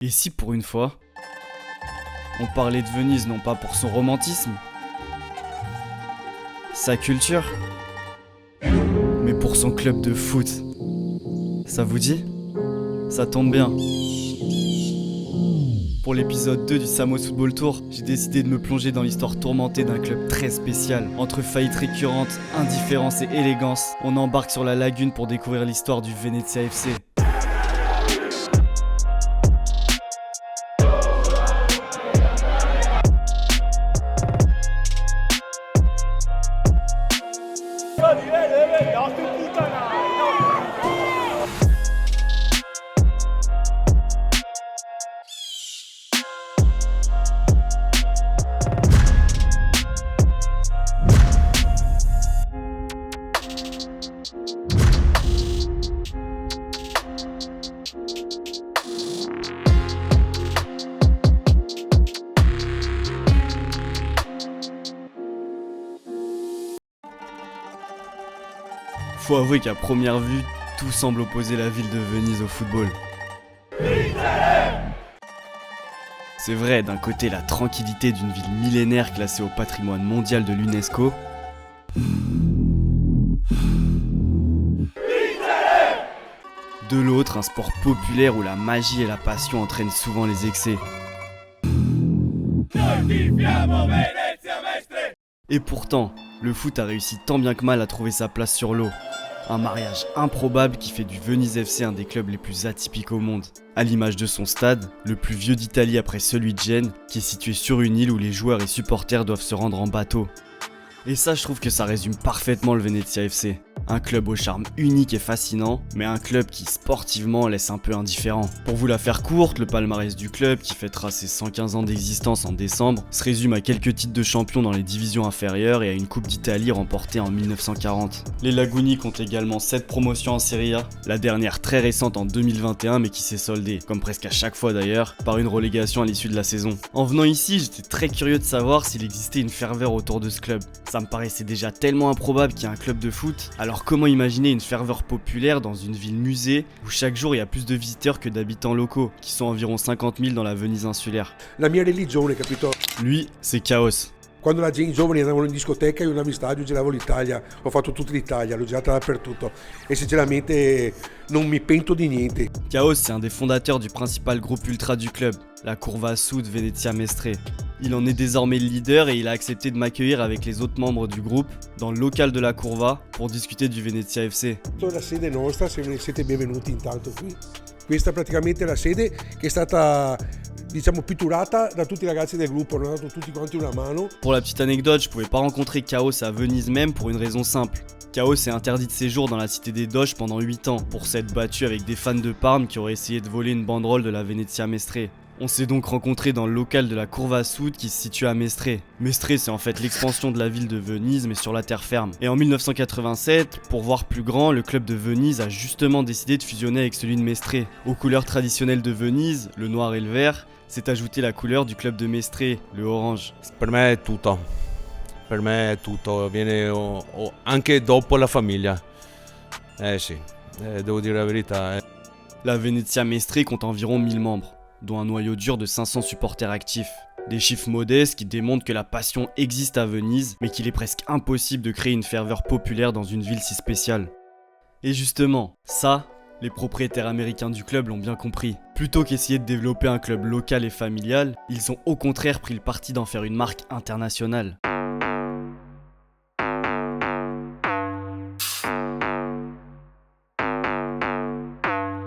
Et si pour une fois, on parlait de Venise non pas pour son romantisme, sa culture, mais pour son club de foot. Ça vous dit? Ça tombe bien. Pour l'épisode 2 du Samos Football Tour, j'ai décidé de me plonger dans l'histoire tourmentée d'un club très spécial. Entre faillites récurrentes, indifférence et élégance, on embarque sur la lagune pour découvrir l'histoire du Venezia FC. Faut avouer qu'à première vue, tout semble opposer la ville de Venise au football. C'est vrai, d'un côté la tranquillité d'une ville millénaire classée au patrimoine mondial de l'UNESCO. De l'autre, un sport populaire où la magie et la passion entraînent souvent les excès. Et pourtant, le foot a réussi tant bien que mal à trouver sa place sur l'eau. Un mariage improbable qui fait du Venise FC un des clubs les plus atypiques au monde. À l'image de son stade, le plus vieux d'Italie après celui de Gênes, qui est situé sur une île où les joueurs et supporters doivent se rendre en bateau. Et ça, je trouve que ça résume parfaitement le Venezia FC. Un club au charme unique et fascinant, mais un club qui sportivement laisse un peu indifférent. Pour vous la faire courte, le palmarès du club, qui fêtera ses 115 ans d'existence en décembre, se résume à quelques titres de champion dans les divisions inférieures et à une Coupe d'Italie remportée en 1940. Les Laguni comptent également 7 promotions en Serie A, la dernière très récente en 2021 mais qui s'est soldée, comme presque à chaque fois d'ailleurs, par une relégation à l'issue de la saison. En venant ici, j'étais très curieux de savoir s'il existait une ferveur autour de ce club. Ça me paraissait déjà tellement improbable qu'il y ait un club de foot, alors comment imaginer une ferveur populaire dans une ville musée où chaque jour il y a plus de visiteurs que d'habitants locaux, qui sont environ 50 000 dans la Venise insulaire. La mia religione, capito? Lui, c'est Chaos. Quando la gente, i giovani andavano in discoteca, io andavo in stadio, giravo l'Italia, ho fatto tutta l'Italia, l'ho girata dappertutto e sinceramente non mi pento di niente. Chaos, c'est un des fondateurs du principal groupe ultra du club, la Curva Sud Venezia Mestre. Il en est désormais le leader et il a accepté de m'accueillir avec les autres membres du groupe dans le local de la Curva pour discuter du Venezia FC. La sede nostra, se siete benvenuti intanto qui. Questa è praticamente la sede che è stata, diciamo, pitturata da tutti i ragazzi del gruppo, hanno dato tutti quanti una mano. Pour la petite anecdote, je pouvais pas rencontrer Chaos à Venise même pour une raison simple. Chaos est interdit de séjour dans la cité des Doges pendant 8 ans pour s'être battu avec des fans de Parme qui auraient essayé de voler une banderole de la Venezia Mestre. On s'est donc rencontrés dans le local de la Curva Sud qui se situe à Mestre. Mestre, c'est en fait l'expansion de la ville de Venise mais sur la terre ferme. Et en 1987, pour voir plus grand, le club de Venise a justement décidé de fusionner avec celui de Mestre. Aux couleurs traditionnelles de Venise, le noir et le vert, s'est ajouté la couleur du club de Mestre, le orange. Per me è tutto. Per me è tutto, viene anche dopo la famiglia. Sì, devo dire la verità. La Venezia Mestre compte environ 1000 membres, dont un noyau dur de 500 supporters actifs. Des chiffres modestes qui démontrent que la passion existe à Venise, mais qu'il est presque impossible de créer une ferveur populaire dans une ville si spéciale. Et justement, ça, les propriétaires américains du club l'ont bien compris. Plutôt qu'essayer de développer un club local et familial, ils ont au contraire pris le parti d'en faire une marque internationale.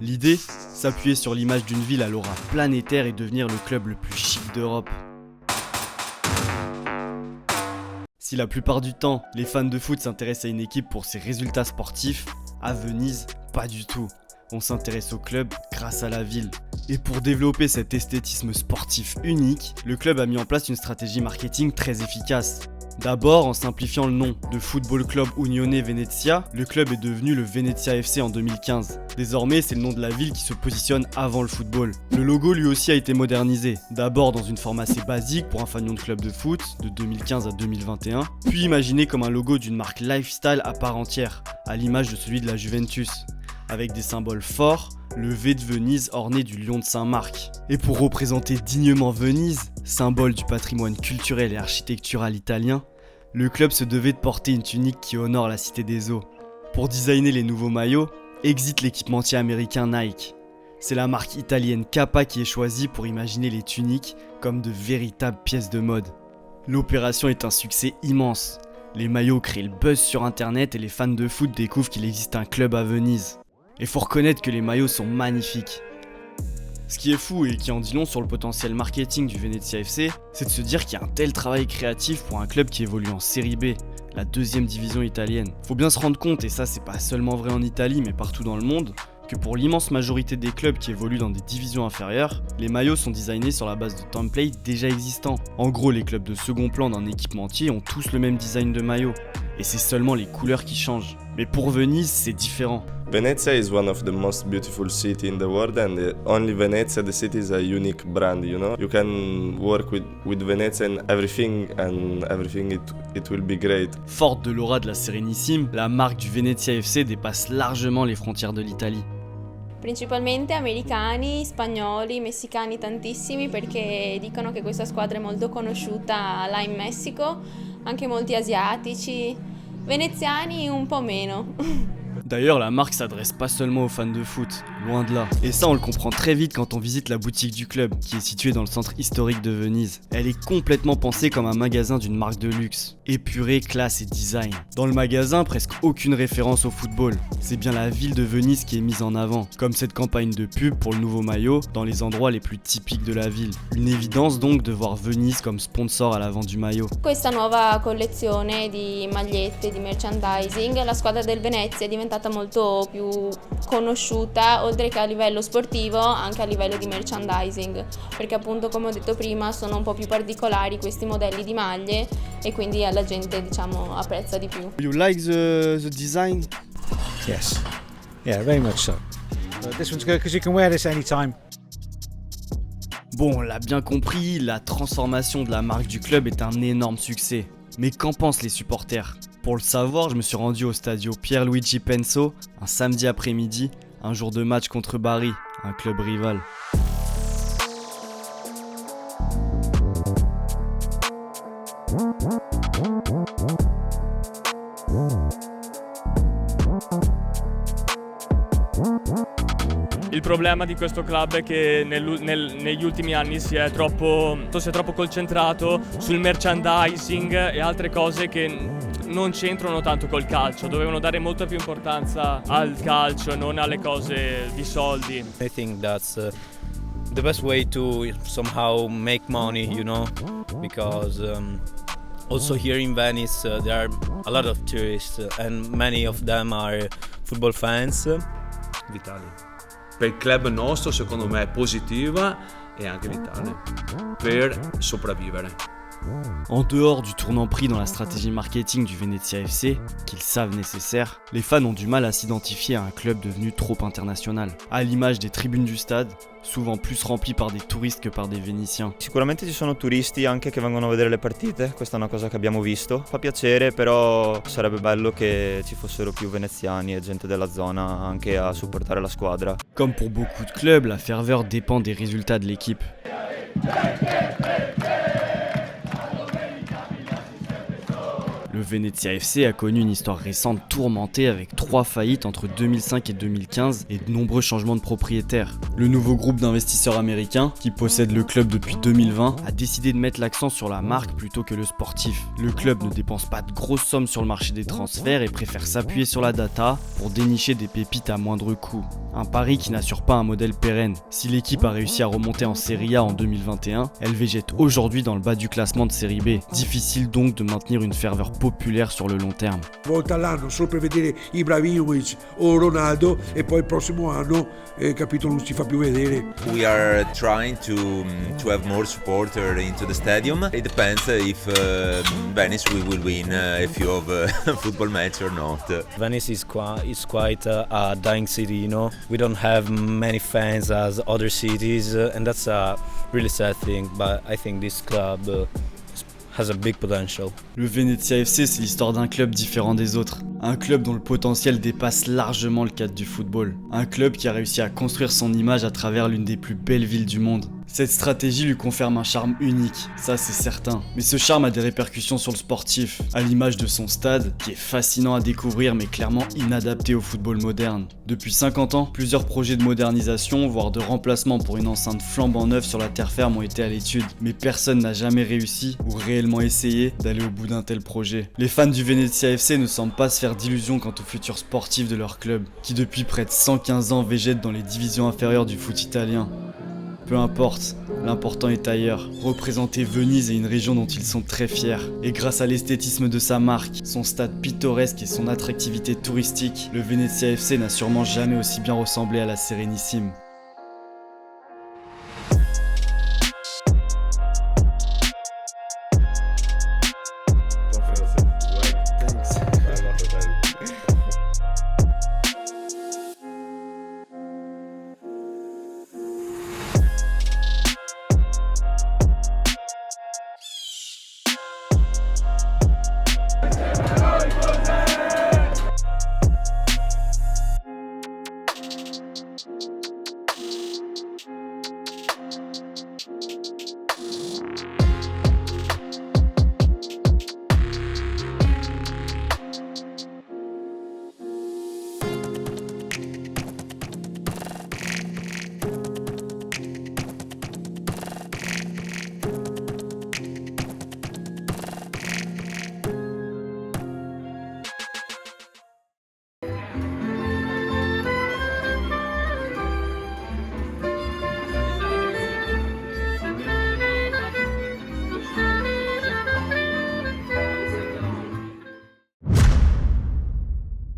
L'idée, s'appuyer sur l'image d'une ville à l'aura planétaire et devenir le club le plus chic d'Europe. Si la plupart du temps, les fans de foot s'intéressent à une équipe pour ses résultats sportifs, à Venise, pas du tout. On s'intéresse au club grâce à la ville. Et pour développer cet esthétisme sportif unique, le club a mis en place une stratégie marketing très efficace. D'abord, en simplifiant le nom de Football Club Unione Venezia, le club est devenu le Venezia FC en 2015. Désormais, c'est le nom de la ville qui se positionne avant le football. Le logo lui aussi a été modernisé, d'abord dans une forme assez basique pour un fanion de club de foot, de 2015 à 2021, puis imaginé comme un logo d'une marque lifestyle à part entière, à l'image de celui de la Juventus, avec des symboles forts, le V de Venise orné du lion de Saint-Marc. Et pour représenter dignement Venise, symbole du patrimoine culturel et architectural italien, le club se devait de porter une tunique qui honore la cité des eaux. Pour designer les nouveaux maillots, exit l'équipementier américain Nike. C'est la marque italienne Kappa qui est choisie pour imaginer les tuniques comme de véritables pièces de mode. L'opération est un succès immense. Les maillots créent le buzz sur internet et les fans de foot découvrent qu'il existe un club à Venise. Et faut reconnaître que les maillots sont magnifiques. Ce qui est fou et qui en dit long sur le potentiel marketing du Venezia FC, c'est de se dire qu'il y a un tel travail créatif pour un club qui évolue en Série B, la 2e division italienne. Faut bien se rendre compte, et ça c'est pas seulement vrai en Italie mais partout dans le monde, que pour l'immense majorité des clubs qui évoluent dans des divisions inférieures, les maillots sont designés sur la base de templates déjà existants. En gros, les clubs de second plan d'un équipementier ont tous le même design de maillot, et c'est seulement les couleurs qui changent. Mais pour Venise, c'est différent. Venezia is one of the most beautiful cities in the world, and only Venezia, the city, is a unique brand, you know. You can work with Venezia and everything it will be great. Forte de l'aura de la Sérénissime, la marque du Venezia FC dépasse largement les frontières de l'Italie. Principalmente americani, spagnoli, messicani tantissimi perché dicono che questa squadra è molto conosciuta là in Messico, anche molti asiatici, veneziani un po' meno. D'ailleurs, la marque s'adresse pas seulement aux fans de foot, loin de là. Et ça, on le comprend très vite quand on visite la boutique du club, qui est située dans le centre historique de Venise. Elle est complètement pensée comme un magasin d'une marque de luxe. Épuré, classe et design. Dans le magasin, presque aucune référence au football. C'est bien la ville de Venise qui est mise en avant, comme cette campagne de pub pour le nouveau maillot dans les endroits les plus typiques de la ville. Une évidence donc de voir Venise comme sponsor à l'avant du maillot. Questa nuova collezione di magliette, di merchandising, la squadra del Venezia è diventata molto più conosciuta, oltre che a livello sportivo, anche a livello di merchandising, perché appunto, come ho detto prima, sono un po' più particolari questi modelli di maglie e quindi la gente, diciamo, apprezza di più. You like the design? Yes. Yeah, very much so. This one's good because you can wear this anytime. Bon, on l'a bien compris, la transformation de la marque du club est un énorme succès. Mais qu'en pensent les supporters ? Pour le savoir, je me suis rendu au stadio Pierluigi Penso un samedi après-midi, un jour de match contre Bari, un club rival. Il problema di questo club è che negli ultimi anni si è troppo concentrato sul merchandising e altre cose che non c'entrano tanto col calcio. Dovevano dare molta più importanza al calcio, non alle cose di soldi. I think that's the best way to somehow make money, you know, because also here in Venice there are a lot of tourists and many of them are football fans. L'Italia. Per il club nostro secondo me è positiva e anche l'Italia per sopravvivere. En dehors du tournant pris dans la stratégie marketing du Venezia FC, qu'ils savent nécessaire, les fans ont du mal à s'identifier à un club devenu trop international. À l'image des tribunes du stade, souvent plus remplies par des touristes que par des Vénitiens. Sicuramente ci sono turisti anche che vengono a vedere le partite, questa è una cosa che abbiamo visto. Fa piacere, però sarebbe bello che ci fossero più veneziani e gente della zona anche a supportare la squadra. Comme pour beaucoup de clubs, la ferveur dépend des résultats de l'équipe. Le Venezia FC a connu une histoire récente tourmentée avec 3 faillites entre 2005 et 2015 et de nombreux changements de propriétaires. Le nouveau groupe d'investisseurs américains, qui possède le club depuis 2020, a décidé de mettre l'accent sur la marque plutôt que le sportif. Le club ne dépense pas de grosses sommes sur le marché des transferts et préfère s'appuyer sur la data pour dénicher des pépites à moindre coût. Un pari qui n'assure pas un modèle pérenne. Si l'équipe a réussi à remonter en Serie A en 2021, elle végète aujourd'hui dans le bas du classement de Série B. Difficile donc de maintenir une ferveur populaire sur le long terme. Volta all'anno solo per vedere Ibrahimovic o Ronaldo e poi il prossimo anno capito non si fa più vedere. We are trying to have more supporters into the stadium. It depends if Venice will win a few of football match or not. Venice is quite a dying city, you know. We don't have many fans as other cities and that's a really sad thing, but I think this club has a big potential. Le Venezia FC, c'est l'histoire d'un club différent des autres. Un club dont le potentiel dépasse largement le cadre du football. Un club qui a réussi à construire son image à travers l'une des plus belles villes du monde. Cette stratégie lui confère un charme unique, ça c'est certain. Mais ce charme a des répercussions sur le sportif, à l'image de son stade, qui est fascinant à découvrir mais clairement inadapté au football moderne. Depuis 50 ans, plusieurs projets de modernisation, voire de remplacement pour une enceinte flambant neuve sur la terre ferme ont été à l'étude. Mais personne n'a jamais réussi, ou réellement essayé, d'aller au bout d'un tel projet. Les fans du Venezia FC ne semblent pas se faire d'illusions quant au futur sportif de leur club, qui depuis près de 115 ans végète dans les divisions inférieures du foot italien. Peu importe, l'important est ailleurs. Représenter Venise est une région dont ils sont très fiers. Et grâce à l'esthétisme de sa marque, son stade pittoresque et son attractivité touristique, le Venezia FC n'a sûrement jamais aussi bien ressemblé à la Sérénissime.